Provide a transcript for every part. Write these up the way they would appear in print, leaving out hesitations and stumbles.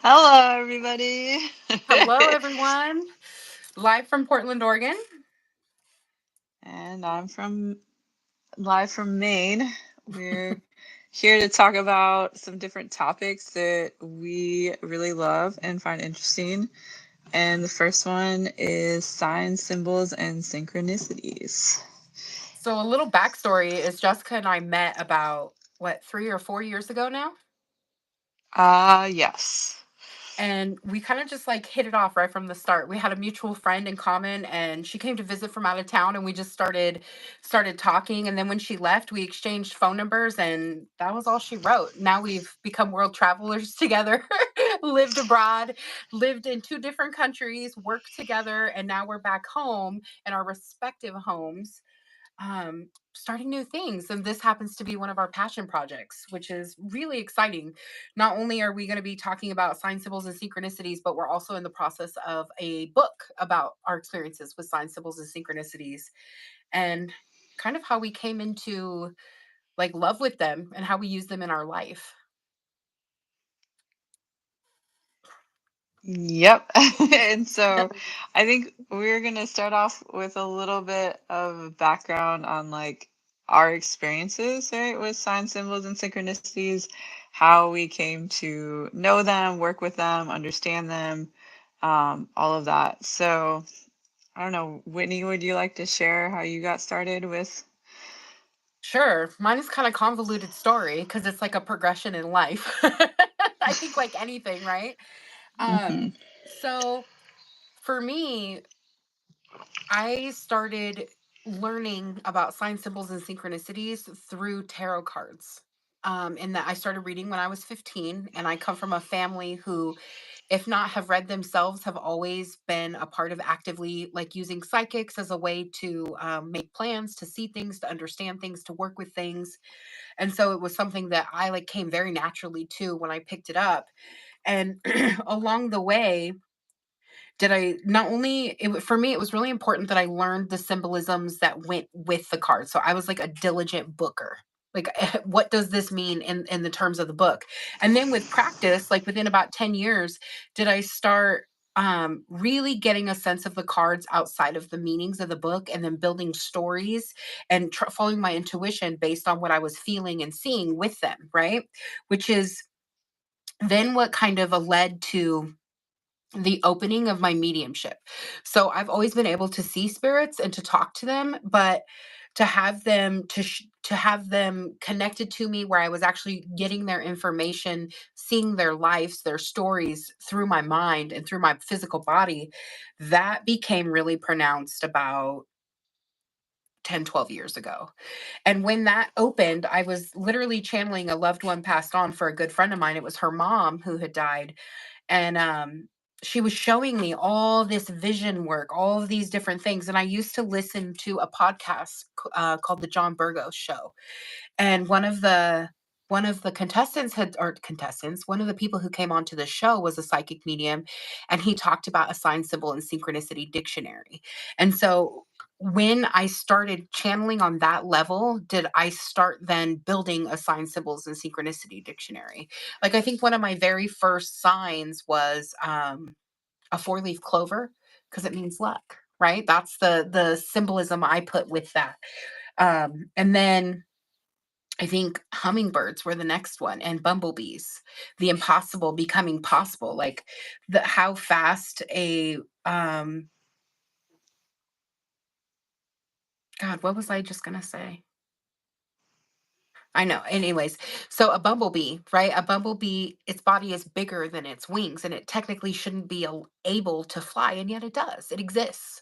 Hello, everybody. Hello, everyone. Live from Portland, Oregon. And I'm live from Maine. We're here to talk about some different topics that we really love and find interesting. And the first one is signs, symbols, and synchronicities. So, a little backstory is Jessica and I met about, 3 or 4 years ago now? Yes. And we kind of just like hit it off right from the start. We had a mutual friend in common, and she came to visit from out of town, and we just started talking. And then when she left, we exchanged phone numbers, and that was all she wrote. Now we've become world travelers together, lived abroad, lived in two different countries, worked together, and now we're back home in our respective homes, starting new things. And this happens to be one of our passion projects, which is really exciting. Not only are we going to be talking about sign symbols and synchronicities, but we're also in the process of a book about our experiences with sign symbols and synchronicities, and kind of how we came into like love with them and how we use them in our life. Yep. And so I think we're going to start off with a little bit of background on like our experiences, right, with sign symbols and synchronicities, how we came to know them, work with them, understand them, all of that. So I don't know, Whitney, would you like to share how you got started with? Sure. Mine is kind of convoluted story because it's like a progression in life. I think like anything, right? Hmm. So for me, I started learning about sign symbols and synchronicities through tarot cards. In that I started reading when I was 15, and I come from a family who, if not have read themselves, have always been a part of actively like using psychics as a way to make plans, to see things, to understand things, to work with things. And so it was something that I like came very naturally to when I picked it up. And along the way, did I not only for me, it was really important that I learned the symbolisms that went with the cards. So I was like a diligent booker. Like, what does this mean in the terms of the book? And then with practice, like within about 10 years, did I start really getting a sense of the cards outside of the meanings of the book, and then building stories and following my intuition based on what I was feeling and seeing with them, right? Which is then what kind of led to the opening of my mediumship. So I've always been able to see spirits and to talk to them, but to have them connected to me where I was actually getting their information, seeing their lives, their stories through my mind and through my physical body, that became really pronounced about 10, 12 years ago. And when that opened, I was literally channeling a loved one passed on for a good friend of mine. It was her mom who had died, and she was showing me all this vision work, all of these different things. And I used to listen to a podcast called the John Burgos Show, and one of the contestants had or contestants one of the people who came onto the show was a psychic medium, and he talked about a sign symbol and synchronicity dictionary. And so when I started channeling on that level, did I start then building a sign symbols and synchronicity dictionary. Like, I think one of my very first signs was a four-leaf clover, because it means luck, right? That's the symbolism I put with that. And then I think hummingbirds were the next one, and bumblebees, the impossible becoming possible, like the how fast a God, what was I just gonna say? I know. Anyways, so a bumblebee, right? A bumblebee, its body is bigger than its wings, and it technically shouldn't be able to fly, and yet it does. It exists.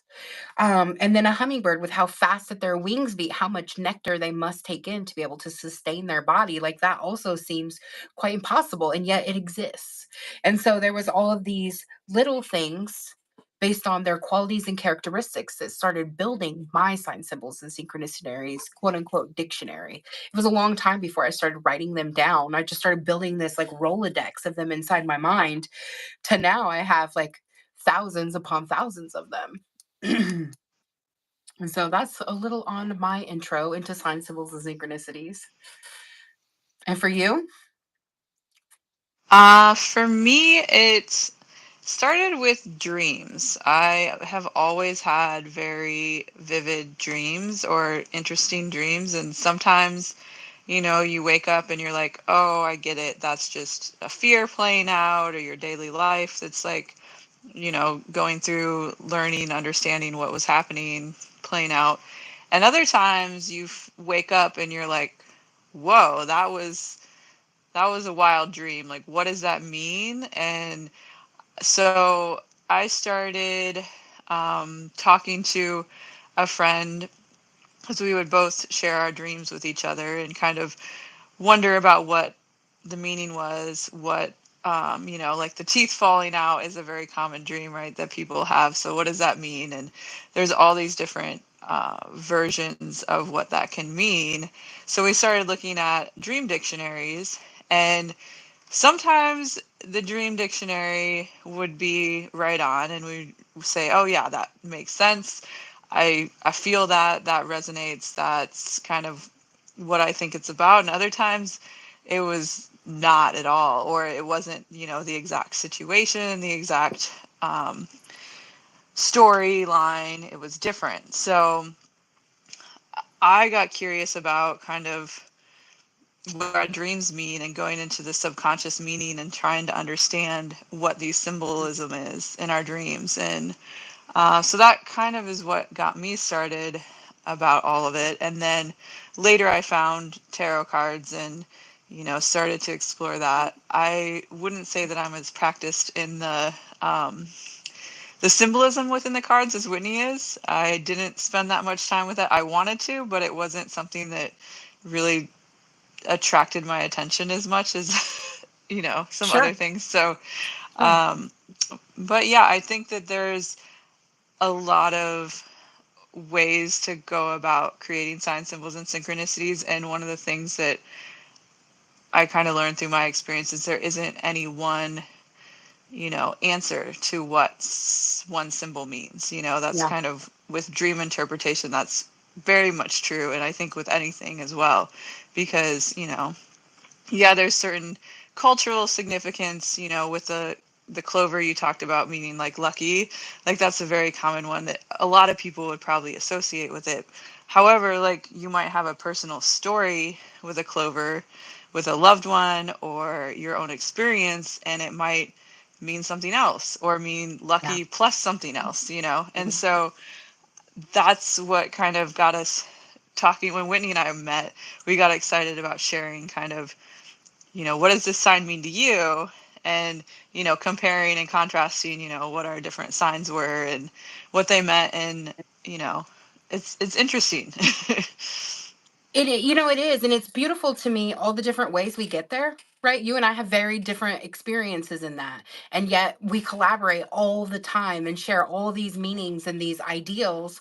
And then a hummingbird, with how fast that their wings beat, how much nectar they must take in to be able to sustain their body. Like, that also seems quite impossible, and yet it exists. And so there was all of these little things based on their qualities and characteristics that started building my sign symbols and synchronicities, quote unquote, dictionary. It was a long time before I started writing them down. I just started building this like Rolodex of them inside my mind, to now I have like thousands upon thousands of them. And so that's a little on my intro into sign symbols and synchronicities. And for you? For me, it started with dreams. I have always had very vivid dreams or interesting dreams, and sometimes, you wake up and you're like, oh, I get it. That's just a fear playing out, or your daily life. It's like, going through learning, understanding what was happening, playing out. And other times you wake up and you're like, whoa, that was a wild dream. Like, what does that mean? And so I started talking to a friend because we would both share our dreams with each other and kind of wonder about what the meaning was, what, like the teeth falling out is a very common dream, right, that people have. So what does that mean? And there's all these different versions of what that can mean. So we started looking at dream dictionaries, and sometimes the dream dictionary would be right on, and we say, oh yeah, that makes sense. I feel that resonates. That's kind of what I think it's about. And other times it was not at all, or it wasn't, the exact situation, the exact storyline. It was different. So I got curious about kind of what our dreams mean and going into the subconscious meaning and trying to understand what the symbolism is in our dreams. And so that kind of is what got me started about all of it. And then later I found tarot cards and, started to explore that. I wouldn't say that I'm as practiced in the symbolism within the cards as Whitney is. I didn't spend that much time with it. I wanted to, but it wasn't something that really attracted my attention as much as some other Sure. things. So Yeah. um but yeah, I think that there's a lot of ways to go about creating sign symbols and synchronicities, and one of the things that I kind of learned through my experience is there isn't any one answer to what one symbol means. That's Yeah. kind of with dream interpretation, that's very much true, and I think with anything as well, because yeah, there's certain cultural significance, with the clover you talked about, meaning like lucky. Like that's a very common one that a lot of people would probably associate with it. However, like you might have a personal story with a clover, with a loved one or your own experience, and it might mean something else or mean Yeah. lucky plus something else, And so that's what kind of got us talking. When Whitney and I met, we got excited about sharing kind of, what does this sign mean to you? And, comparing and contrasting, what our different signs were and what they meant. And, you know, it's interesting. It is, and it's beautiful to me all the different ways we get there, right? You and I have very different experiences in that, and yet we collaborate all the time and share all these meanings and these ideals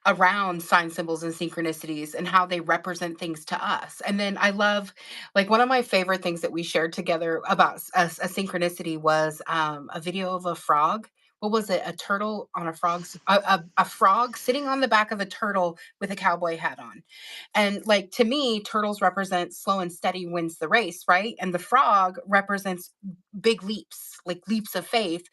around sign symbols and synchronicities and how they represent things to us. And then I love, like, one of my favorite things that we shared together about a synchronicity was a video of a frog. What was it? A turtle on a frog's a frog sitting on the back of a turtle with a cowboy hat on. And like to me, turtles represent slow and steady wins the race, right? And the frog represents big leaps, like leaps of faith.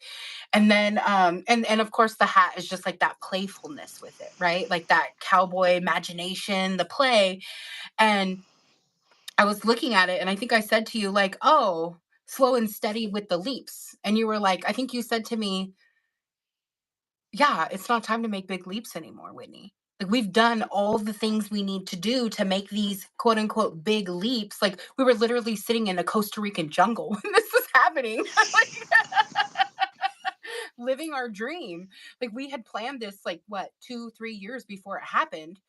And then and of course the hat is just like that playfulness with it, right? Like that cowboy imagination, the play. And I was looking at it and I think I said to you like, "Oh, slow and steady with the leaps." And you were like, I think you said to me, "Yeah, it's not time to make big leaps anymore, Whitney. Like we've done all the things we need to do to make these quote unquote big leaps." Like we were literally sitting in a Costa Rican jungle when this was happening. Like, living our dream. Like we had planned this like what, 2, 3 years before it happened.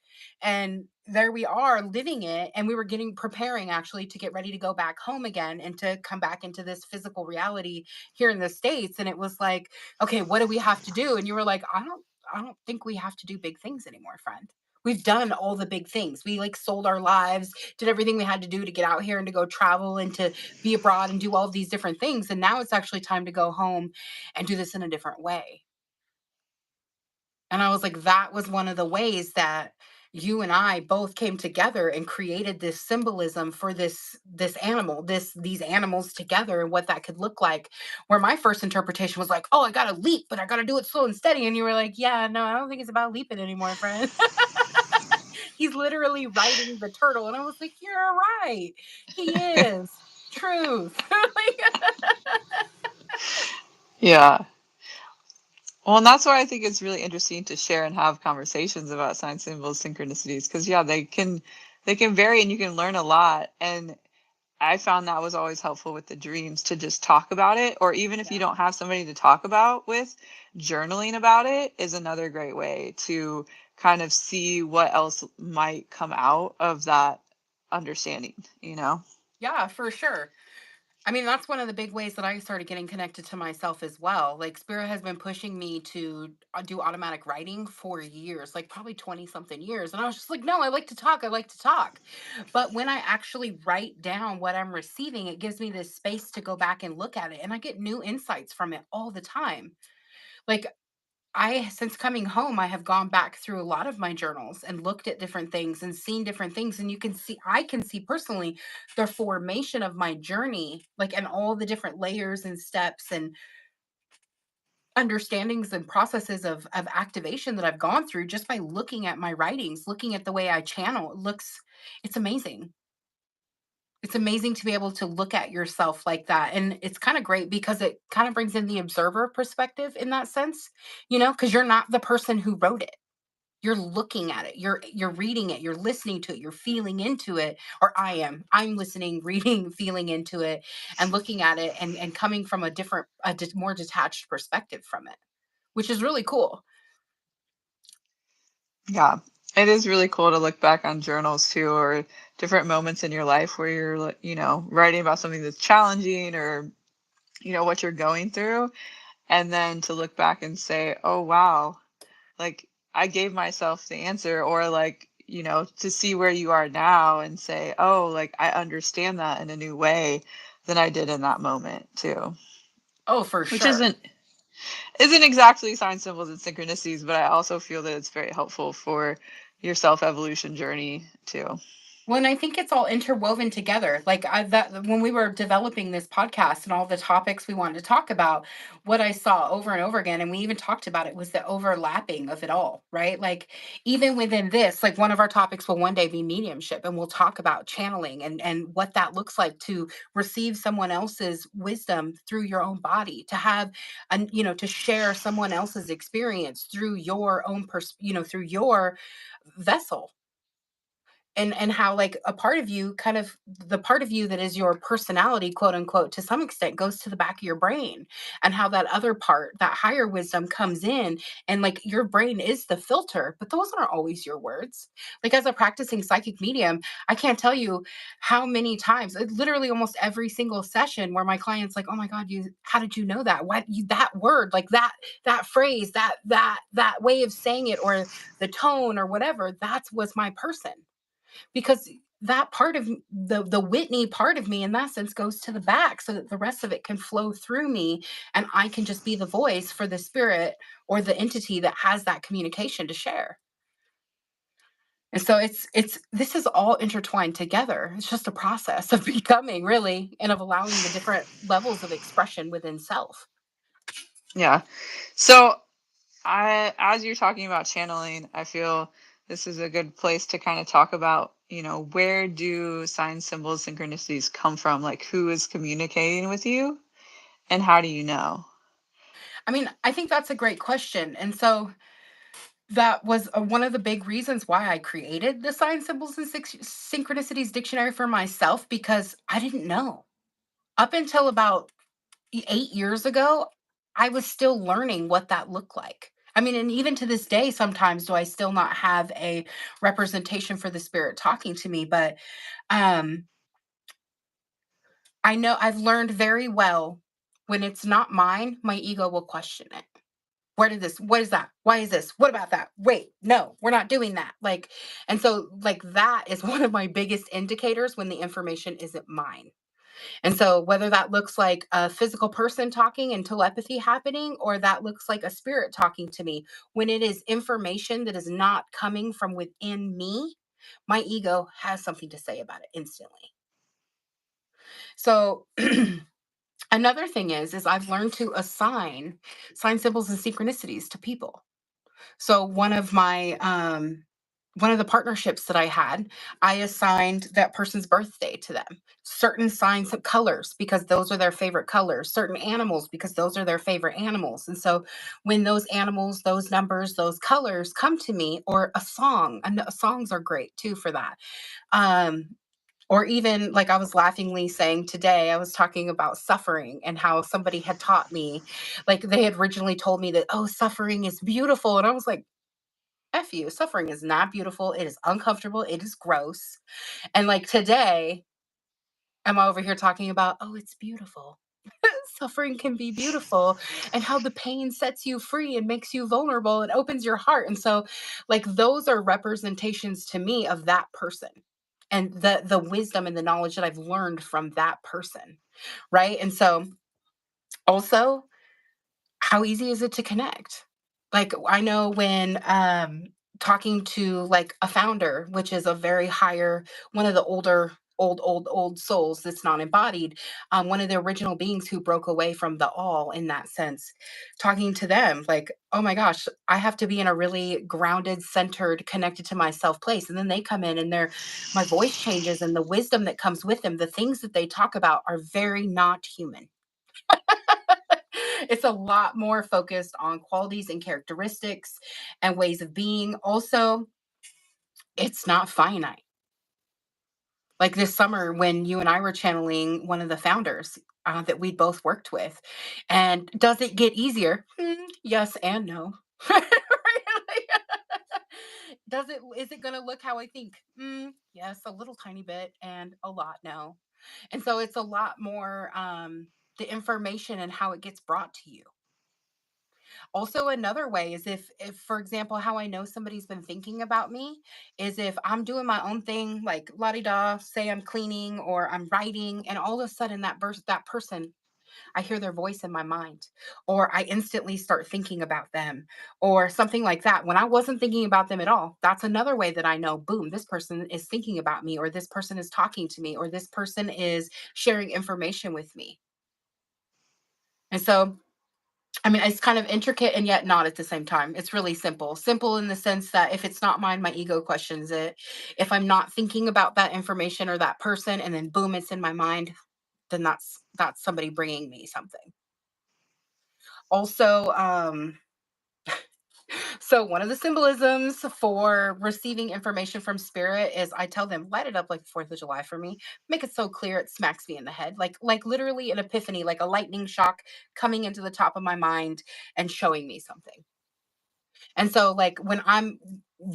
And there we are living it. And we were getting preparing actually to get ready to go back home again and to come back into this physical reality here in the States. And it was like, okay, what do we have to do? And you were like, I don't think we have to do big things anymore, friend. We've done all the big things. We like sold our lives, did everything we had to do to get out here and to go travel and to be abroad and do all of these different things. And now it's actually time to go home and do this in a different way. And I was like, that was one of the ways that you and I both came together and created this symbolism for this animal, these animals together, and what that could look like. Where my first interpretation was like, oh, I gotta leap, but I gotta do it slow and steady. And you were like, yeah, no, I don't think it's about leaping anymore, friend. He's literally riding the turtle. And I was like, you're right. He is. Truth. Like, Yeah. Well, and that's why I think it's really interesting to share and have conversations about sign symbols, synchronicities, because yeah, they can vary and you can learn a lot. And I found that was always helpful with the dreams to just talk about it, or even if you yeah. don't have somebody to talk about with, journaling about it is another great way to kind of see what else might come out of that understanding, you know? Yeah, for sure. I mean, that's one of the big ways that I started getting connected to myself as well. Like, Spirit has been pushing me to do automatic writing for years, like probably 20 something years. And I was just like, no, I like to talk. I like to talk. But when I actually write down what I'm receiving, it gives me this space to go back and look at it. And I get new insights from it all the time. Like, since coming home, I have gone back through a lot of my journals and looked at different things and seen different things. And I can see personally the formation of my journey, like, and all the different layers and steps and understandings and processes of activation that I've gone through just by looking at my writings, looking at the way I channel. It's amazing. It's amazing to be able to look at yourself like that. And it's kind of great because it kind of brings in the observer perspective in that sense, because you're not the person who wrote it. You're looking at it, you're reading it, you're listening to it, you're feeling into it. Or I'm listening, reading, feeling into it, and looking at it, and coming from more detached perspective from it, which is really cool. Yeah. It is really cool to look back on journals too, or different moments in your life where you're, writing about something that's challenging or, what you're going through. And then to look back and say, oh, wow, like I gave myself the answer, or like, to see where you are now and say, oh, like I understand that in a new way than I did in that moment too. Oh, for Which sure. isn't exactly sign symbols and synchronicities, but I also feel that it's very helpful for your self evolution journey too. Well, and I think it's all interwoven together. Like, that when we were developing this podcast and all the topics we wanted to talk about, what I saw over and over again, and we even talked about it, was the overlapping of it all, right? Like, even within this, like, one of our topics will one day be mediumship, and we'll talk about channeling and what that looks like to receive someone else's wisdom through your own body, to have and to share someone else's experience through your own through your vessel. And how, like, a part of you, kind of the part of you that is your personality, quote unquote, to some extent goes to the back of your brain, and how that other part, that higher wisdom, comes in. And, like, your brain is the filter, but those aren't always your words. Like, as a practicing psychic medium, I can't tell you how many times, literally almost every single session, where my clients like, oh my god, you how did you know that? What you that word, like, that phrase, that way of saying it, or the tone, or whatever, that's was my person. Because that part of the Whitney part of me, in that sense, goes to the back, so that the rest of it can flow through me, and I can just be the voice for the spirit or the entity that has that communication to share. And so it's this is all intertwined together. It's just a process of becoming, really, and of allowing the different levels of expression within self. Yeah. So as you're talking about channeling, I feel this is a good place to kind of talk about, where do signs, symbols, synchronicities come from? Like who is communicating with you and how do you know? I mean, I think that's a great question. And so that was one of the big reasons why I created the Sign Symbols and Synchronicities dictionary for myself, because I didn't know. Up until about 8 years ago, I was still learning what that looked like. I mean, and even to this day, sometimes do I still not have a representation for the spirit talking to me. But um, I know I've learned very well, when it's not mine, my ego will question it. Where did this, what is that, why is this, what about that, wait, no, we're not doing that, like. And so, like, that is one of my biggest indicators when the information isn't mine. And so, whether that looks like a physical person talking and telepathy happening, or that looks like a spirit talking to me, when it is information that is not coming from within me, my ego has something to say about it instantly. So, another thing is I've learned to assign sign symbols and synchronicities to people. So one of the partnerships that I had, I assigned that person's birthday to them. Certain signs of colors because those are their favorite colors, certain animals because those are their favorite animals. And so when those animals, those numbers, those colors come to me, or a song, and songs are great too for that. Um or even like I was laughingly saying today, I was talking about suffering and how somebody had taught me, like they had originally told me that, oh, suffering is beautiful. And I was like, F you, suffering is not beautiful. It is uncomfortable. It is gross. And like today, I'm over here talking about, oh, it's beautiful. Suffering can be beautiful, and how the pain sets you free and makes you vulnerable and opens your heart. And so, like, those are representations to me of that person and the wisdom and the knowledge that I've learned from that person. Right. And so, also, how easy is it to connect? Like, I know when talking to like a founder, which is a very higher, one of the older, old souls that's not embodied, one of the original beings who broke away from the all in that sense, talking to them, like, oh my gosh, I have to be in a really grounded, centered, connected to myself place. And then they come in and my voice changes, and the wisdom that comes with them, the things that they talk about are very not human. It's a lot more focused on qualities and characteristics and ways of being. Also, it's not finite. Like this summer, when you and I were channeling one of the founders that we both worked with, and does it get easier? Yes and no. Really? Is it going to look how I think? Yes, a little tiny bit, and a lot no. And so it's a lot more the information and how it gets brought to you. Also, another way is if for example, how I know somebody's been thinking about me is if I'm doing my own thing, like la di da, say I'm cleaning or I'm writing, and all of a sudden that person, I hear their voice in my mind, or I instantly start thinking about them, or something like that. When I wasn't thinking about them at all, that's another way that I know, boom, this person is thinking about me, or this person is talking to me, or this person is sharing information with me. And so, I mean, it's kind of intricate and yet not at the same time. It's really simple. Simple in the sense that if it's not mine, my ego questions it. If I'm not thinking about that information or that person, and then boom, it's in my mind, then that's somebody bringing me something. Also, so one of the symbolisms for receiving information from spirit is I tell them, light it up like the 4th of July for me. Make it so clear it smacks me in the head. Like literally an epiphany, like a lightning shock coming into the top of my mind and showing me something. And so like when I'm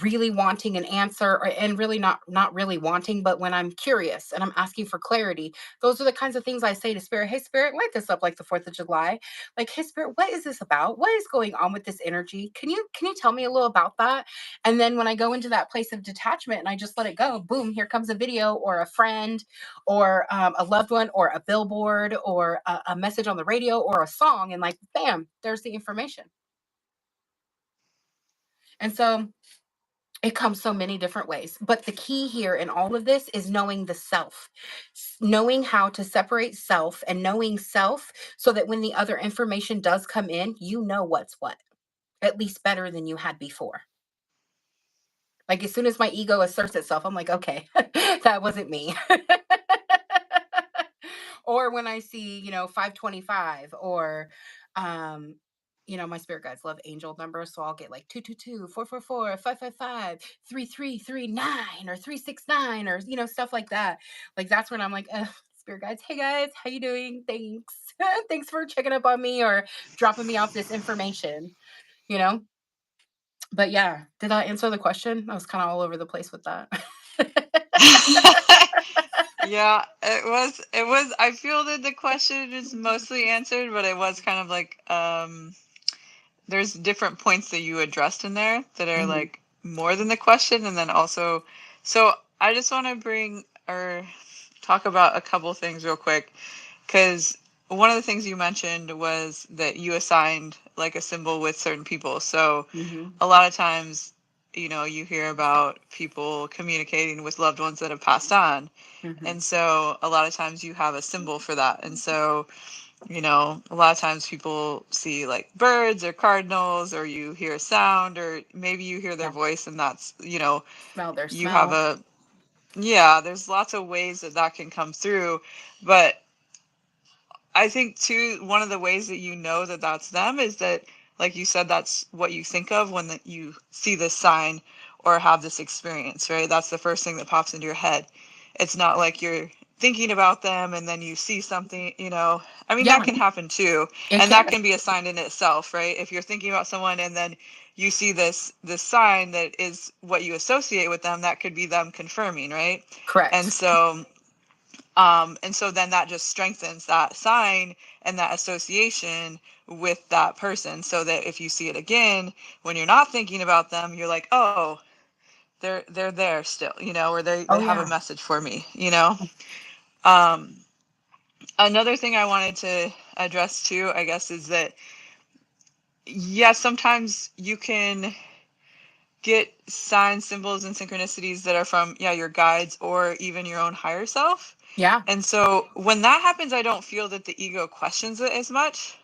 really wanting an answer, and really not really wanting, but when I'm curious and I'm asking for clarity, those are the kinds of things I say to spirit. Hey spirit, light this up like the 4th of July. Like, hey spirit, what is this about? What is going on with this energy? Can you tell me a little about that? And then when I go into that place of detachment and I just let it go, boom, here comes a video or a friend or a loved one or a billboard or a message on the radio or a song, and like bam, there's the information. And so it comes so many different ways. But the key here in all of this is knowing the self, knowing how to separate self and knowing self, so that when the other information does come in, you know what's what, at least better than you had before. Like as soon as my ego asserts itself, I'm like, okay, that wasn't me. Or when I see, 525, or um my spirit guides love angel numbers, so I'll get like 222, 444, 555, 3339, or 369, or stuff like that. Like that's when I'm like, spirit guides, hey guys, how you doing? Thanks. Thanks for checking up on me or dropping me off this information, you know? But yeah, did I answer the question? I was kind of all over the place with that. Yeah, it was I feel that the question is mostly answered, but it was kind of like there's different points that you addressed in there that are Mhm. like more than the question, and then also, so I just want to bring, or talk about a couple things real quick, because one of the things you mentioned was that you assigned like a symbol with certain people. So Mm-hmm. a lot of times, you hear about people communicating with loved ones that have passed on. Mm-hmm. And so a lot of times you have a symbol for that. And so, a lot of times people see like birds or cardinals, or you hear a sound, or maybe you hear their Yeah. voice, and that's, Smell their you have smell. a, yeah, there's lots of ways that that can come through. But I think too, one of the ways that you know that that's them is that, like you said, that's what you think of when you see this sign or have this experience, right? That's the first thing that pops into your head. It's not like you're thinking about them and then you see something, I mean, that Yeah, can happen too. it And that can. can be a sign in itself, right? If you're thinking about someone and then you see this sign that is what you associate with them, that could be them confirming, right? And Correct. so then that just strengthens that sign and that association with that person, so that if you see it again when you're not thinking about them, you're like, oh, they're there still, or they Oh have a yeah. message for me. Um, Another thing I wanted to address too, I guess, is that yes, sometimes you can get signs, symbols, and synchronicities that are from, yeah, your guides or even your own higher self. Yeah. And so when that happens, I don't feel that the ego questions it as much.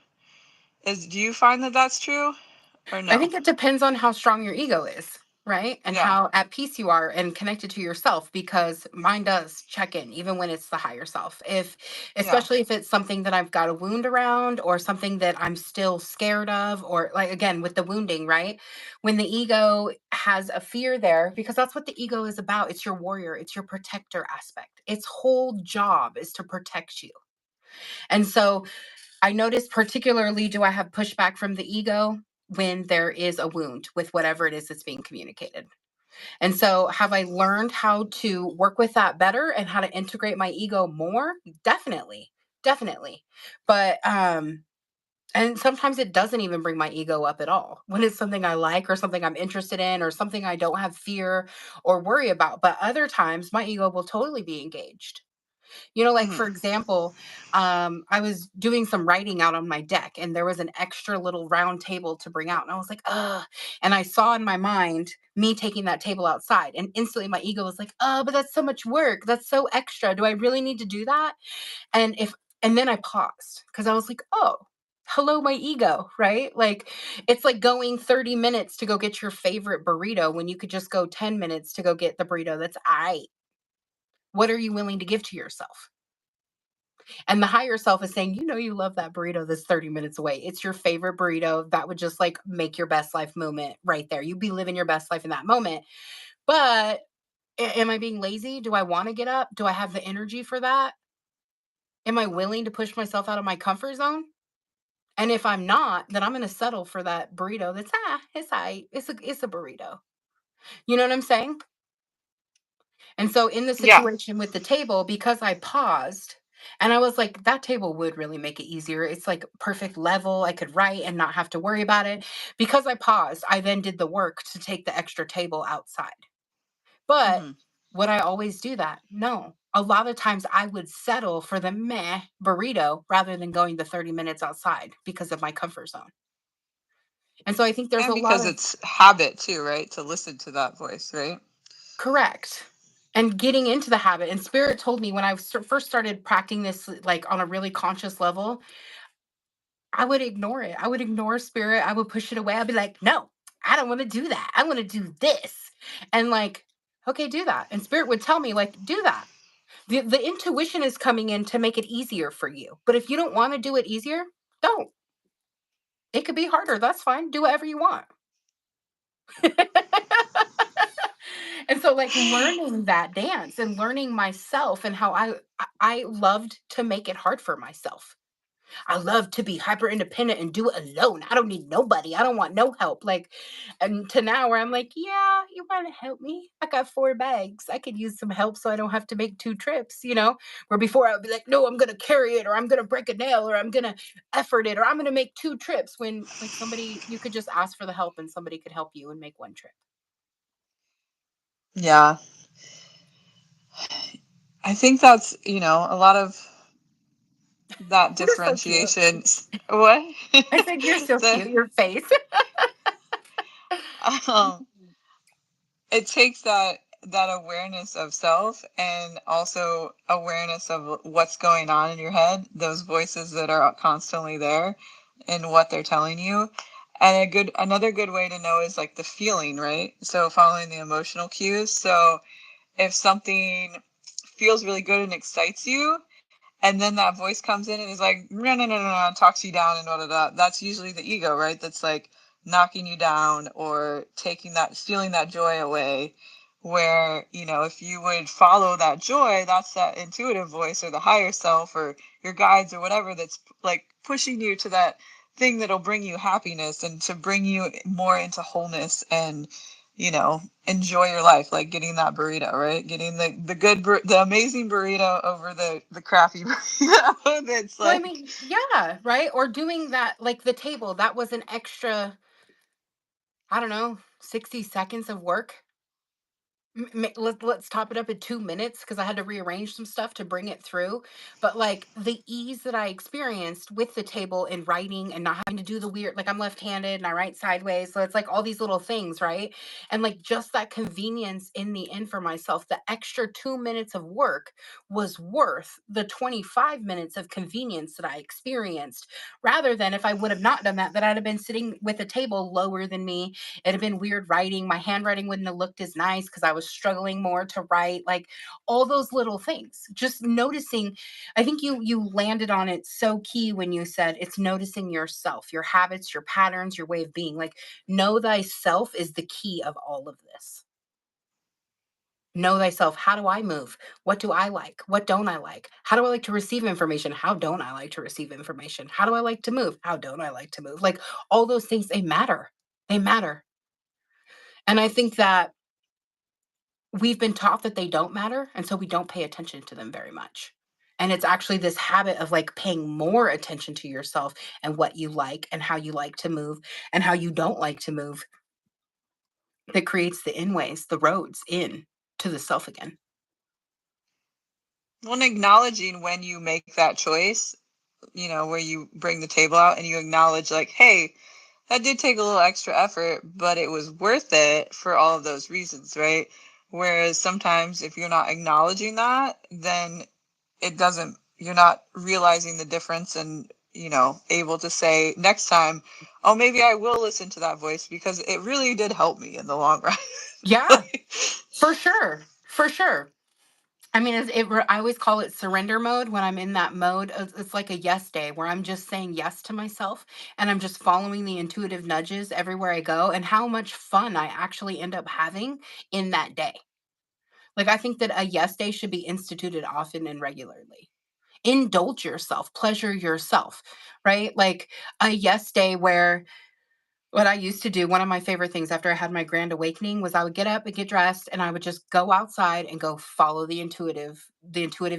Do you find that that's true or I no? think it depends on how strong your ego is, right? And Yeah. how at peace you are and connected to yourself, because mine does check in even when it's the higher self. If Yeah. especially if it's something that I've got a wound around, or something that I'm still scared of, or like again with the wounding, right? When the ego has a fear there, because that's what the ego is about. It's your warrior, it's your protector aspect. Its whole job is to protect you. And so I notice, particularly, do I have pushback from the ego when there is a wound with whatever it is that's being communicated. And so, have I learned how to work with that better and how to integrate my ego more? Definitely. Definitely. But and sometimes it doesn't even bring my ego up at all when it's something I like, or something I'm interested in, or something I don't have fear or worry about. But other times my ego will totally be engaged. Like Hmm. for example, I was doing some writing out on my deck, and there was an extra little round table to bring out. And I was like, ugh. And I saw in my mind me taking that table outside. And instantly my ego was like, oh, but that's so much work. That's so extra. Do I really need to do that? And and then I paused because I was like, oh, hello, my ego, right? Like it's like going 30 minutes to go get your favorite burrito when you could just go 10 minutes to go get the burrito that's I. What are you willing to give to yourself? And the higher self is saying, you love that burrito that's 30 minutes away. It's your favorite burrito. That would just like make your best life moment right there. You'd be living your best life in that moment. But am I being lazy? Do I want to get up? Do I have the energy for that? Am I willing to push myself out of my comfort zone? And if I'm not, then I'm going to settle for that burrito that's it's it's a burrito. You know what I'm saying? And so in the Yeah. situation with the table, because I paused and I was like, that table would really make it easier. It's like perfect level. I could write and not have to worry about it. Because I paused, I then did the work to take the extra table outside. But Hmm. would I always do that? No. A lot of times I would settle for the meh burrito rather than going the 30 minutes outside because of my comfort zone. And so I think there's And a lot because of it's habit too, right? To listen to that voice, right? correct. And getting into the habit. And spirit told me when I first started practicing this, like on a really conscious level, I would ignore it. I would ignore spirit. I would push it away. I'd be like, no, I don't want to do that. I want to do this. And like, okay, do that. And spirit would tell me, like, do that. The intuition is coming in to make it easier for you. But if you don't want to do it easier, don't. It could be harder. That's fine. Do whatever you want. And so like learning that dance and learning myself and how I loved to make it hard for myself. I love to be hyper independent and do it alone. I don't need nobody. I don't want no help. Like, and to now where I'm like, yeah, you want to help me? I got 4 bags. I could use some help so I don't have to make 2 trips. Where before I would be like, no, I'm going to carry it, or I'm going to break a nail, or I'm going to effort it, or I'm going to make 2 trips, when like somebody, you could just ask for the help and somebody could help you and make 1 trip. Yeah. I think that's, a lot of that You're so cute. differentiation. What? I said, you're so the, cute. Your face. um, it takes that awareness of self and also awareness of what's going on in your head, those voices that are constantly there and what they're telling you. And another good way to know is like the feeling, right? So following the emotional cues. So if something feels really good and excites you, and then that voice comes in and is like, no, no, no, no, no, talks you down and da. That's usually the ego, right? That's like knocking you down or stealing that joy away. Where, if you would follow that joy, that's that intuitive voice or the higher self or your guides or whatever that's like pushing you to that thing that'll bring you happiness and to bring you more into wholeness and, enjoy your life, like getting that burrito, right? Getting the amazing burrito over the crappy burrito that's Well, I like, mean, yeah, right? Or doing that, like the table, that was an extra, I don't know, 60 seconds of work. Let's top it up at 2 minutes because I had to rearrange some stuff to bring it through. But like the ease that I experienced with the table and writing and not having to do the weird, like I'm left-handed and I write sideways. So it's like all these little things, right? And like just that convenience in the end for myself, the extra 2 minutes of work was worth the 25 minutes of convenience that I experienced, rather than if I would have not done that, that I'd have been sitting with a table lower than me. It'd have been weird writing. My handwriting wouldn't have looked as nice because I was struggling more to write. Like all those little things. Just noticing. I think you landed on it so key when you said it's noticing yourself, your habits, your patterns, your way of being. Like know thyself is the key of all of this. Know thyself. How do I move? What do I like? What don't I like? How do I like to receive information? How don't I like to receive information? How do I like to move? How don't I like to move? Like all those things, they matter. They matter. And I think that we've been taught that they don't matter, and so we don't pay attention to them very much. And it's actually this habit of like paying more attention to yourself and what you like and how you like to move and how you don't like to move that creates the inways, the roads in to the self again. when acknowledging when you make that choice, where you bring the table out and you acknowledge like, hey, that did take a little extra effort, but it was worth it for all of those reasons, right? Whereas sometimes if you're not acknowledging that, then you're not realizing the difference and, able to say next time, oh, maybe I will listen to that voice because it really did help me in the long run. Yeah, for sure. For sure. I mean, I always call it surrender mode when I'm in that mode. It's like a yes day where I'm just saying yes to myself and I'm just following the intuitive nudges everywhere I go and how much fun I actually end up having in that day. Like, I think that a yes day should be instituted often and regularly. Indulge yourself, pleasure yourself, right? Like a yes day where what I used to do, one of my favorite things after I had my grand awakening was I would get up and get dressed and I would just go outside and go follow the intuitive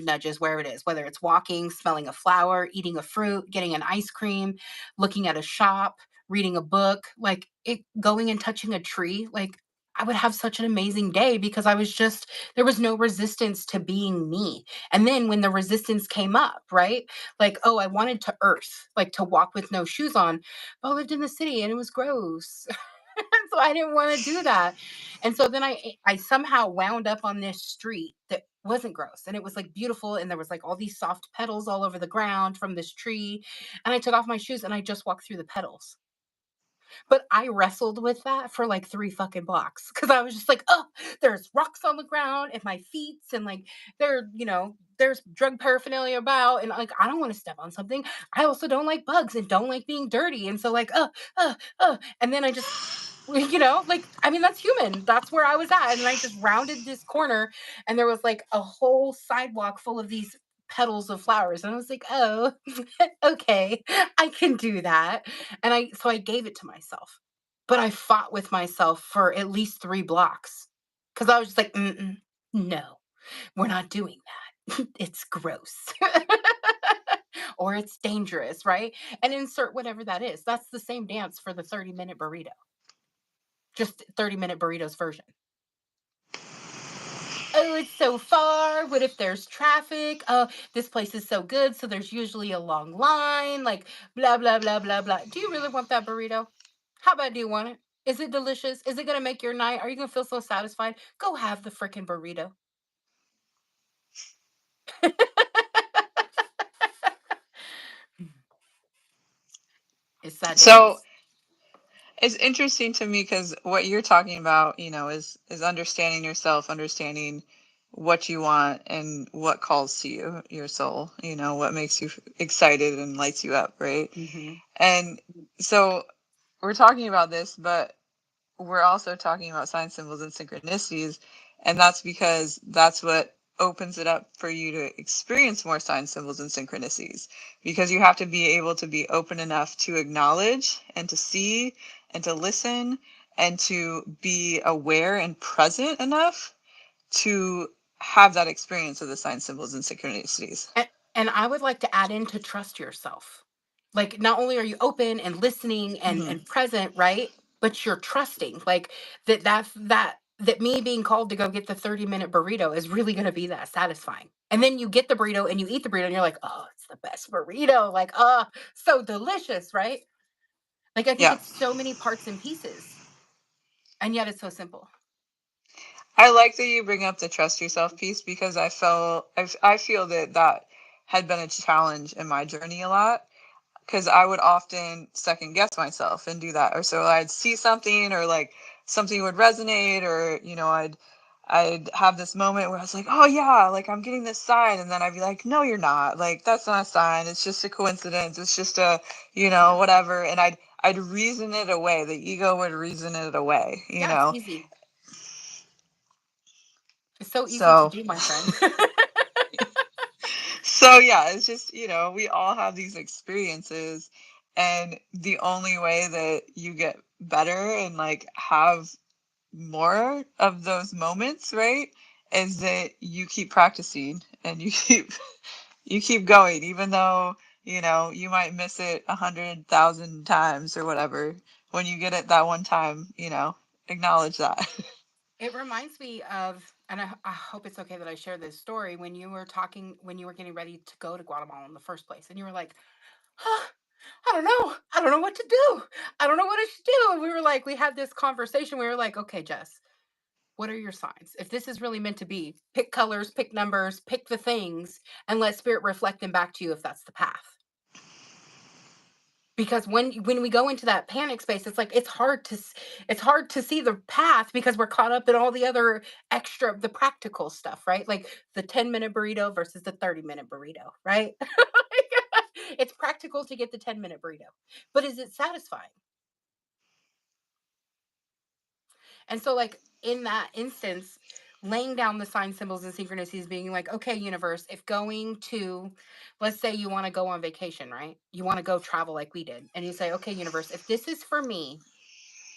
nudges where it is, whether it's walking, smelling a flower, eating a fruit, getting an ice cream, looking at a shop, reading a book, like it going and touching a tree, like I would have such an amazing day because there was no resistance to being me. And then when the resistance came up, right? Like, oh, I wanted to earth, like to walk with no shoes on, I lived in the city and it was gross. So I didn't want to do that. And so then I somehow wound up on this street that wasn't gross and it was like beautiful and there was like all these soft petals all over the ground from this tree and I took off my shoes and I just walked through the petals. But I wrestled with that for like 3 fucking blocks because I was just like, "Oh, there's rocks on the ground at my feet and like there's drug paraphernalia about and like I don't want to step on something. I also don't like bugs and don't like being dirty." And so like, and then I just like I mean that's human. That's where I was at. And I just rounded this corner and there was like a whole sidewalk full of these petals of flowers and I was like, "Oh, okay. I can do that." And I gave it to myself. But I fought with myself for at least 3 blocks cuz I was just like, "Mm-mm, no. We're not doing that. It's gross." Or it's dangerous, right? And insert whatever that is. That's the same dance for the 30-minute burrito. Just 30-minute burritos version. Oh, it's so far. What if there's traffic? Oh, this place is so good, so there's usually a long line. Like blah blah blah blah blah. Do you really want that burrito? How bad do you want it? Is it delicious? Is it gonna make your night? Are you gonna feel so satisfied? Go have the freaking burrito. It's sad So days. it's interesting to me because what you're talking about, is understanding yourself, understanding what you want and what calls to you, your soul, what makes you excited and lights you up, right? Hmm. And so we're talking about this, but we're also talking about sign symbols and synchronicities, and that's because that's what opens it up for you to experience more sign symbols and synchronicities, because you have to be able to be open enough to acknowledge and to see and to listen and to be aware and present enough to have that experience of the sign symbols and synchronicities. And I would like to add in to trust yourself. Like not only are you open and listening and Hmm. and present, right? But you're trusting. Like that me being called to go get the 30-minute burrito is really going to be that satisfying. And then you get the burrito and you eat the burrito and you're like, "Oh, it's the best burrito." Like, "Oh, so delicious," right? Like I think Yeah. it's so many parts and pieces. And yet it's so simple. I like that you bring up the trust yourself piece because I feel that that had been a challenge in my journey a lot, because I would often second guess myself and do that. Or so I'd see something, or like something would resonate, or I'd have this moment where I was like, oh yeah, like I'm getting this sign, and then I'd be like, no, you're not. Like that's not a sign. It's just a coincidence. It's just a, Yeah. whatever. And I'd reason it away. The ego would reason it away. Yeah, it's easy. It's so easy to So do, my friend. So yeah, it's just, we all have these experiences, and the only way that you get better and like have more of those moments, right, is that you keep practicing and you keep going, even though, you might miss it 100,000 times or whatever. When you get it that one time, acknowledge that. It reminds me of, and I hope it's okay that I share this story. When you were getting ready to go to Guatemala in the first place, and you were like, huh, I don't know. I don't know what to do. I don't know what I should do. And we were like, we had this conversation. We were like, okay, Jess, what are your signs? If this is really meant to be, pick colors, pick numbers, pick the things, and let spirit reflect them back to you if that's the path. Because when we go into that panic space, it's like it's hard to see the path because we're caught up in all the other extra, the practical stuff, right? Like the 10-minute burrito versus the 30-minute burrito, right? It's practical to get the 10-minute burrito, but is it satisfying? And so, like, in that instance, laying down the sign symbols and synchronicities, being like, okay, universe, if going to, let's say you want to go on vacation, right? You want to go travel like we did. And you say, okay, universe, if this is for me,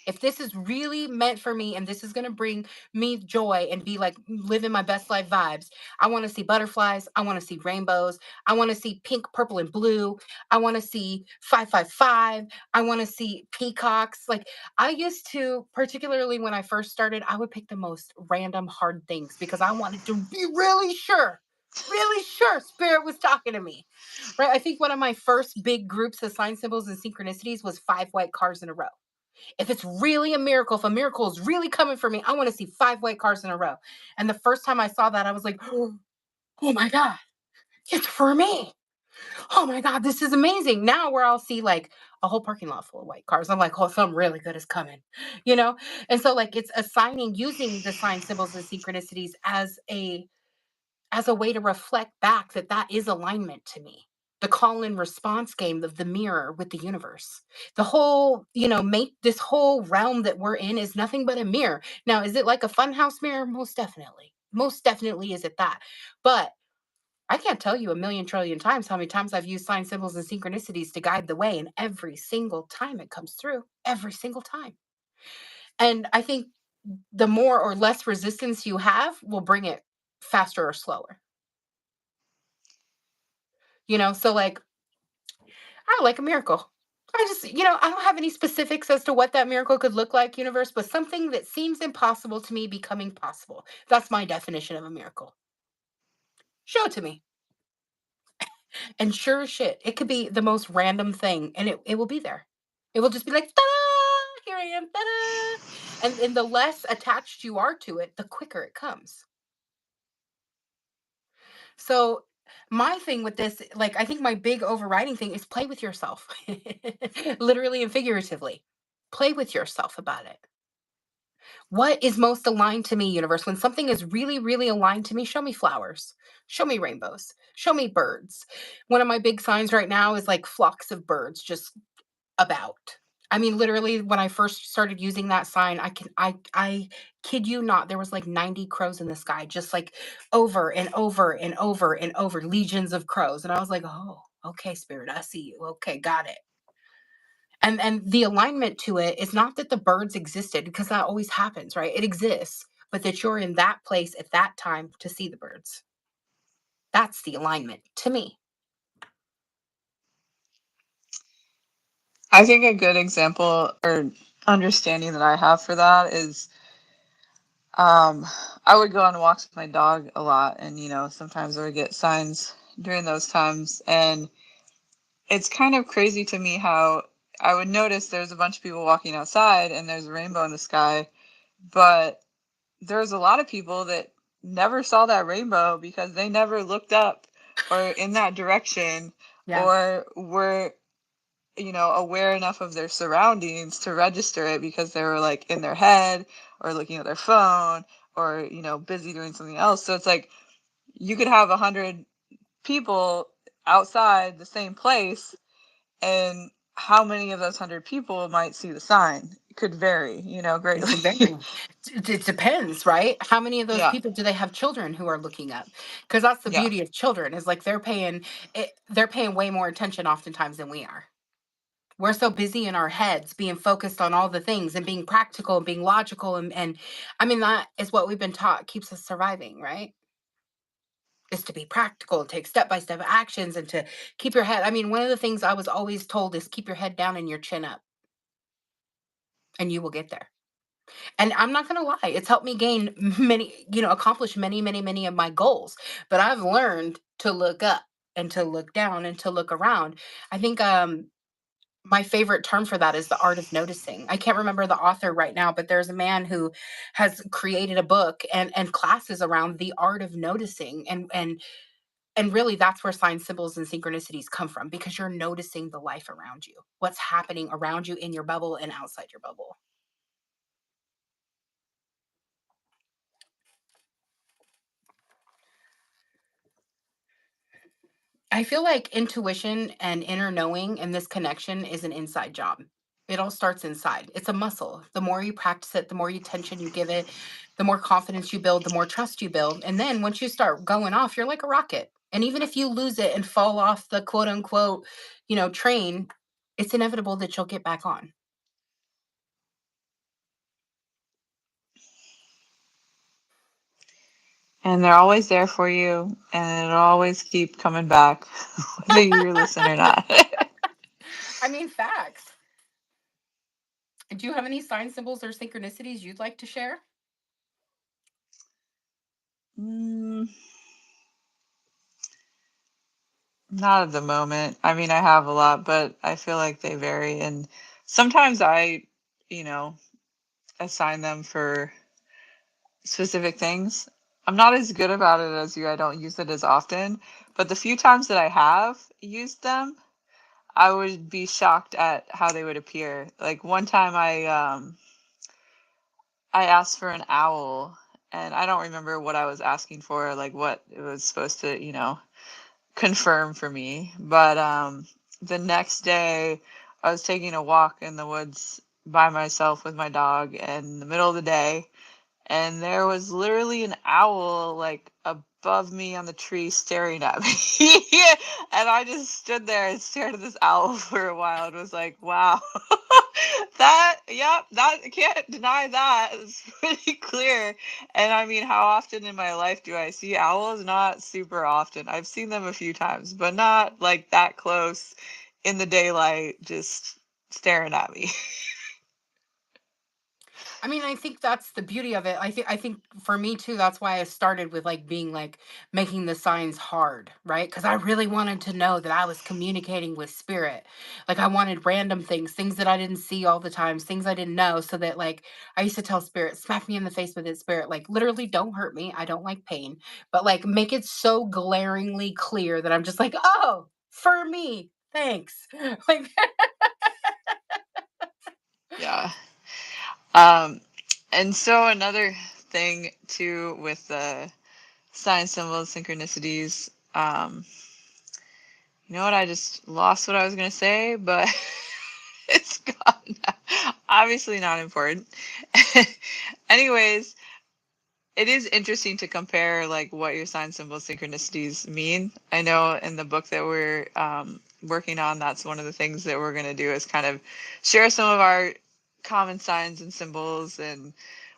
if this is really meant for me and this is going to bring me joy and be like living my best life vibes, I want to see butterflies, I want to see rainbows, I want to see pink, purple, and blue, I want to see 555, I want to see peacocks. Like I used to, particularly when I first started, I would pick the most random hard things because I wanted to be really sure spirit was talking to me, right? I think one of my first big groups of sign symbols and synchronicities was 5 white cars in a row. If it's really a miracle, if a miracle is really coming for me, I want to see 5 white cars in a row. And the first time I saw that, I was like, oh my God, it's for me. Oh my God, this is amazing. Now where I'll see like a whole parking lot full of white cars, I'm like, oh, something really good is coming, you know? And so like it's assigning, using the sign symbols and synchronicities as a way to reflect back that that is alignment to me. The call and response game of the mirror with the universe. The whole, make this whole realm that we're in is nothing but a mirror. Now, is it like a funhouse mirror? Most definitely. Most definitely is it that. But I can't tell you a million trillion times how many times I've used sign symbols and synchronicities to guide the way. And every single time it comes through, every single time. And I think the more or less resistance you have will bring it faster or slower. So like, I like a miracle. I just, I don't have any specifics as to what that miracle could look like, universe, but something that seems impossible to me becoming possible. That's my definition of a miracle. Show it to me. And sure as shit, it could be the most random thing and it will be there. It will just be like, ta-da! Here I am, ta-da! And the less attached you are to it, the quicker it comes. So my thing with this, like, I think my big overriding thing is play with yourself. Literally and figuratively. Play with yourself about it. What is most aligned to me, universe? When something is really, really aligned to me, show me flowers, show me rainbows, show me birds. One of my big signs right now is like flocks of birds just about. I mean, literally, when I first started using that sign, I kid you not, there was like 90 crows in the sky, just like over and over and over and over, legions of crows. And I was like, oh, okay, spirit, I see you. Okay, got it. And the alignment to it is not that the birds existed, because that always happens, right? It exists, but that you're in that place at that time to see the birds. That's the alignment to me. I think a good example or understanding that I have for that is I would go on walks with my dog a lot, and sometimes I would get signs during those times, and it's kind of crazy to me how I would notice there's a bunch of people walking outside and there's a rainbow in the sky, but there's a lot of people that never saw that rainbow because they never looked up or in that direction, Yeah, or were aware enough of their surroundings to register it because they were like in their head or looking at their phone or busy doing something else. So it's like you could have 100 people outside the same place, and how many of those 100 people might see the sign could vary, it could greatly. vary. It depends, right? How many of those Yeah. people do they have children who are looking up? Because that's the Yeah. beauty of children, is like they're paying way more attention oftentimes than we are. We're so busy in our heads being focused on all the things and being practical and being logical, and I mean, that is what we've been taught keeps us surviving, right? Is to be practical and take step by step actions and to keep your head. I mean, one of the things I was always told is keep your head down and your chin up, and you will get there. And I'm not going to lie, it's helped me gain many, accomplish many, many, many of my goals. But I've learned to look up and to look down and to look around. I think my favorite term for that is the art of noticing. I can't remember the author right now, but there's a man who has created a book and classes around the art of noticing, and really that's where signs, symbols, and synchronicities come from, because you're noticing the life around you, what's happening around you in your bubble and outside your bubble. I feel like intuition and inner knowing and this connection is an inside job. It all starts inside. It's a muscle. The more you practice it, the more attention you give it, the more confidence you build, the more trust you build. And then once you start going off, you're like a rocket. And even if you lose it and fall off the quote unquote, train, it's inevitable that you'll get back on. And they're always there for you, and it'll always keep coming back, whether you listen or not. I mean, facts. Do you have any sign, symbols, or synchronicities you'd like to share? Mm, not at the moment. I mean, I have a lot, but I feel like they vary. And sometimes I, you know, assign them for specific things. I'm not as good about it as you. I don't use it as often. But the few times that I have used them, I would be shocked at how they would appear. Like one time I asked for an owl, and I don't remember what I was asking for, like what it was supposed to, confirm for me. But the next day, I was taking a walk in the woods by myself with my dog in the middle of the day, and there was literally an owl like above me on the tree staring at me. And I just stood there and stared at this owl for a while and was like, wow. That can't deny that. It's pretty clear. And I mean, how often in my life do I see owls? Not super often. I've seen them a few times, but not like that close in the daylight, just staring at me. I mean, I think that's the beauty of it. I think for me too, that's why I started with like being like making the signs hard, right? Because I really wanted to know that I was communicating with spirit. Like I wanted random things, things that I didn't see all the time, things I didn't know. So that like I used to tell spirit, smack me in the face with it, spirit, like literally don't hurt me. I don't like pain. But like make it so glaringly clear that I'm just like, oh, for me. Thanks. Like Yeah. Um, and so another thing too with the sign symbols, synchronicities. You know what? I just lost what I was gonna say, but it's gone. Obviously not important. Anyways, it is interesting to compare like what your sign symbol synchronicities mean. I know in the book that we're working on, that's one of the things that we're going to do is kind of share some of our common signs and symbols and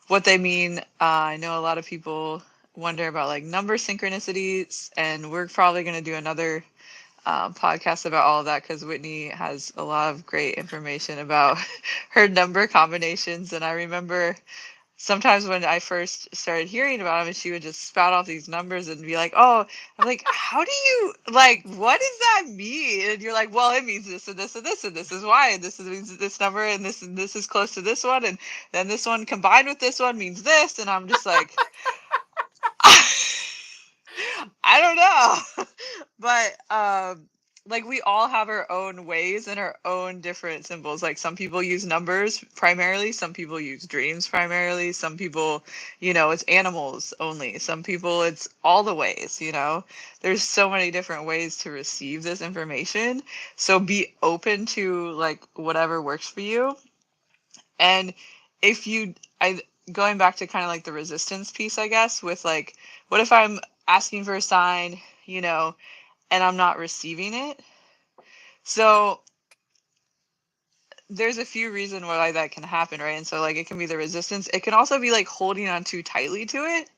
what they mean. I know a lot of people wonder about like number synchronicities, and we're probably going to do another podcast about all of that because Whitney has a lot of great information about her number combinations. And I remember sometimes when I first started hearing about him, and she would just spout off these numbers and be like, "Oh," I'm like, "How do you like? What does that mean?" And you're like, "Well, it means this and this and this and this is why, and this is means this number and this is close to this one, and then this one combined with this one means this," and I'm just like, I don't know. But like we all have our own ways and our own different symbols. Like some people use numbers primarily, some people use dreams primarily, some people, it's animals only. Some people it's all the ways, There's so many different ways to receive this information. So be open to like whatever works for you. And if you I going back to kind of like the resistance piece, I guess, with like what if I'm asking for a sign, and I'm not receiving it? So there's a few reasons why that can happen, right? And so like it can be the resistance. It can also be like holding on too tightly to it.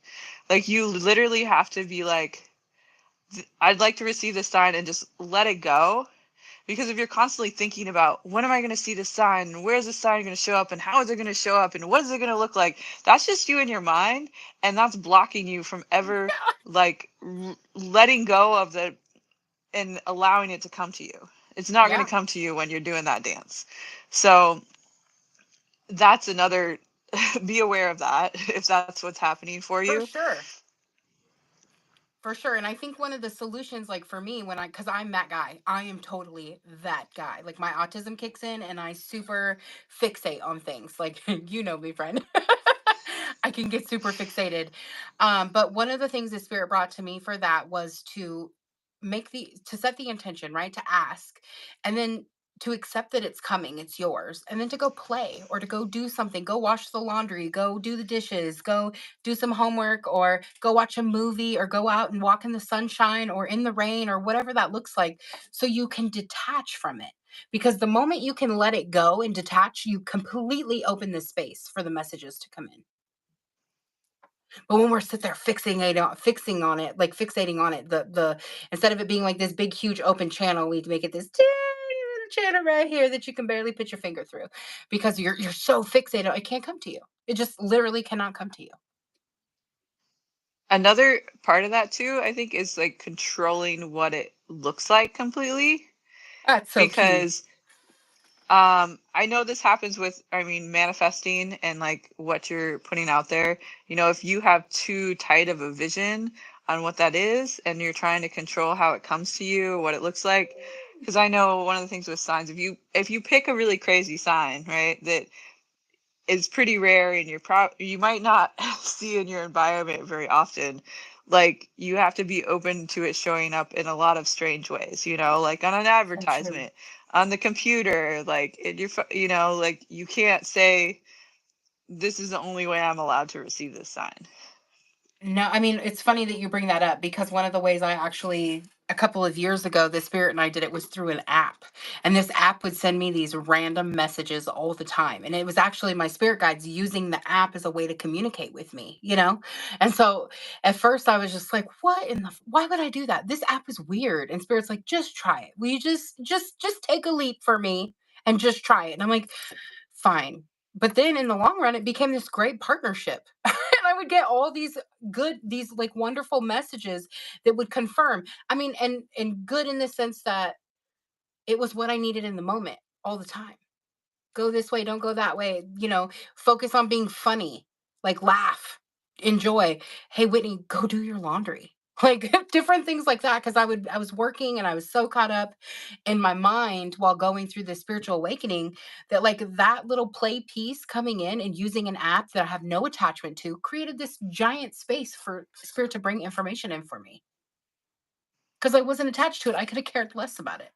Like you literally have to be like, I'd like to receive this sign and just let it go. Because if you're constantly thinking about when am I going to see this sign and where's this sign going to show up and how is it going to show up and what is it going to look like, that's just you in your mind, and that's blocking you from ever like letting go of the and allowing it to come to you. It's not going yeah, to come to you when you're doing that dance. So that's another be aware of that if that's what's happening for for you. sure. For sure. And I think one of the solutions, like for me, because I'm that guy, I am totally that guy. Like my autism kicks in and I super fixate on things. Like, you know me, friend. I can get super fixated. But one of the things the spirit brought to me for that was to set the intention, right? To ask. And then to accept that it's coming, it's yours, and then to go play or to go do something, go wash the laundry, go do the dishes, go do some homework or go watch a movie or go out and walk in the sunshine or in the rain or whatever that looks like so you can detach from it. Because the moment you can let it go and detach, you completely open the space for the messages to come in. But when we're sit there fixating on it, the instead of it being like this big, huge open channel, we make it this teeny little channel right here that you can barely put your finger through because you're so fixated, it can't come to you. It just literally cannot come to you. Another part of that too, I think, is like controlling what it looks like completely. That's so key. Because I know this happens with, I mean, manifesting and like what you're putting out there. If you have too tight of a vision on what that is and you're trying to control how it comes to you, what it looks like. Because I know one of the things with signs, if you pick a really crazy sign, right, that is pretty rare and you might not see in your environment very often, like you have to be open to it showing up in a lot of strange ways, like on an So true. advertisement, on the computer, like in your like you can't say this is the only way I'm allowed to receive this sign. No, I mean, it's funny that you bring that up because one of the ways I actually, a couple of years ago, the spirit and I did it was through an app. And this app would send me these random messages all the time. And it was actually my spirit guides using the app as a way to communicate with me, you know? And so at first I was just like, why would I do that? This app is weird. And spirit's like, just try it. Will you just take a leap for me and just try it. And I'm like, fine. But then in the long run, it became this great partnership. And I would get all these like wonderful messages that would confirm. I mean, and good in the sense that it was what I needed in the moment all the time. Go this way, don't go that way. Focus on being funny, like laugh, enjoy. Hey, Whitney, go do your laundry. Like different things like that. Cause I was working and I was so caught up in my mind while going through this spiritual awakening that like that little play piece coming in and using an app that I have no attachment to created this giant space for spirit to bring information in for me. Cause I wasn't attached to it. I could have cared less about it.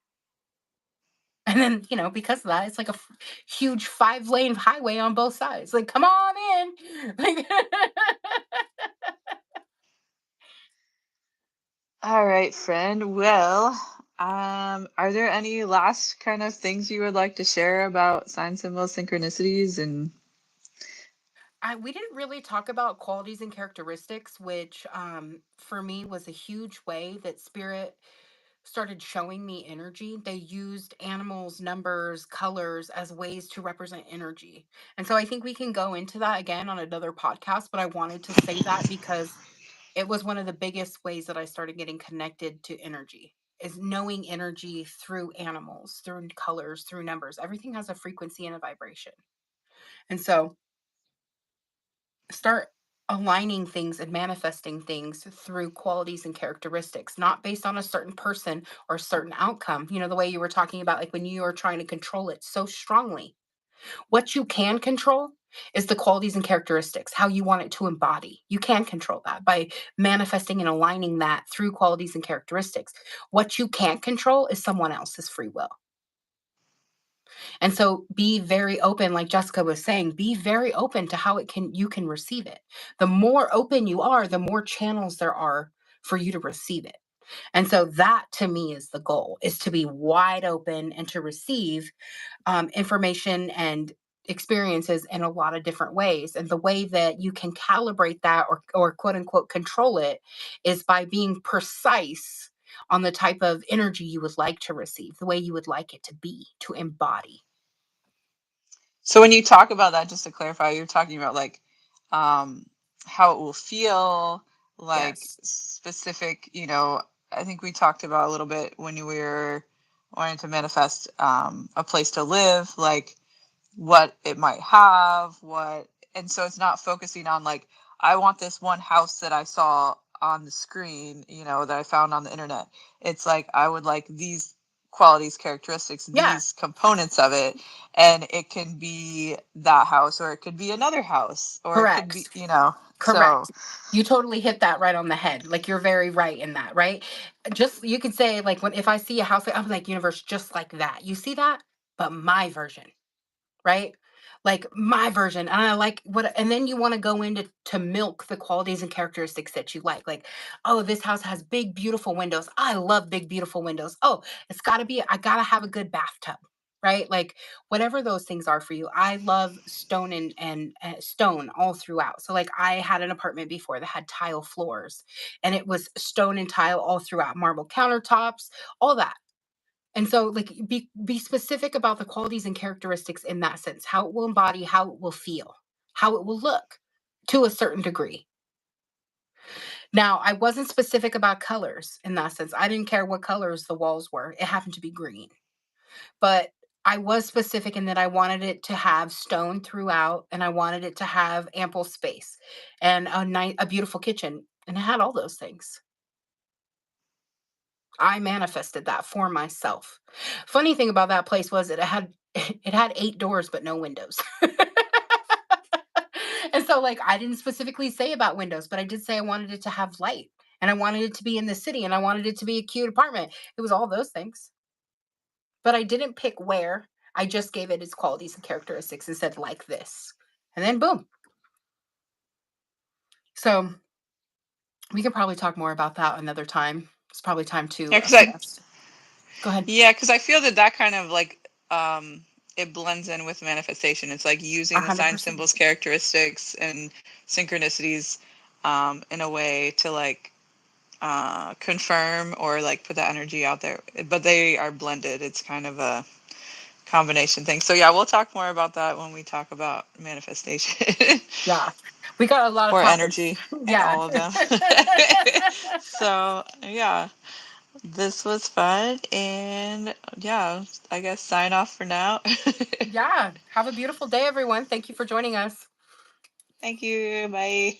And then, because of that, it's like a huge 5-lane highway on both sides. Like, come on in. Like, All right, friend. Well, are there any last kind of things you would like to share about sign symbols, synchronicities, and we didn't really talk about qualities and characteristics, which for me was a huge way that spirit started showing me energy. They used animals, numbers, colors as ways to represent energy. And so I think we can go into that again on another podcast, but I wanted to say that because it was one of the biggest ways that I started getting connected to energy, is knowing energy through animals, through colors, through numbers. Everything has a frequency and a vibration. And so start aligning things and manifesting things through qualities and characteristics, not based on a certain person or a certain outcome. The way you were talking about, like when you are trying to control it so strongly. What you can control is the qualities and characteristics, how you want it to embody. You can control that by manifesting and aligning that through qualities and characteristics. What you can't control is someone else's free will. And so be very open, like Jessica was saying, be very open to how you can receive it. The more open you are, the more channels there are for you to receive it. And so that to me is the goal, is to be wide open and to receive information and experiences in a lot of different ways. And the way that you can calibrate that or quote unquote control it is by being precise on the type of energy you would like to receive, the way you would like it to be, to embody. so when you talk about that, just to clarify, you're talking about like how it will feel, like Yes. specific, I think we talked about a little bit when you were wanting to manifest a place to live, like what it might have, and so it's not focusing on like, I want this one house that I saw on the screen, that I found on the internet. It's like, I would like these qualities, characteristics, Yeah. these components of it, and it can be that house, or it could be another house, or it could be, Correct. so Correct. You totally hit that right on the head. Like you're very right in that, right? Just you could say like if I see a house, I'm like, universe, just like that. You see that? But my version. Right? Like my version. And I like and then you want to go into to milk the qualities and characteristics that you like. Like, oh, this house has big, beautiful windows. I love big, beautiful windows. Oh, I gotta have a good bathtub. Right? Like whatever those things are for you. I love stone and stone all throughout. So like I had an apartment before that had tile floors and it was stone and tile all throughout, marble countertops, all that. And so like be specific about the qualities and characteristics in that sense, how it will embody, how it will feel, how it will look to a certain degree. Now, I wasn't specific about colors in that sense. I didn't care what colors the walls were. It happened to be green. But I was specific in that I wanted it to have stone throughout and I wanted it to have ample space and a beautiful kitchen, and it had all those things. I manifested that for myself. Funny thing about that place was it had 8 doors but no windows. And so like I didn't specifically say about windows, but I did say I wanted it to have light and I wanted it to be in the city and I wanted it to be a cute apartment. It was all those things. But I didn't pick where. I just gave it its qualities and characteristics and said like this. And then boom. So we could probably talk more about that another time. It's probably time to yeah, because I go ahead. yeah, because I feel that kind of like it blends in with manifestation. It's like using the sign 100%. symbols, characteristics, and synchronicities in a way to like confirm or like put that energy out there. But they are blended. It's kind of a combination thing. So yeah, we'll talk more about that when we talk about manifestation. Yeah. We got a lot of Or topics. energy and Yeah. all of them. So yeah, this was fun, and yeah, I guess sign off for now. Yeah. Have a beautiful day, everyone. Thank you for joining us. Thank you. Bye.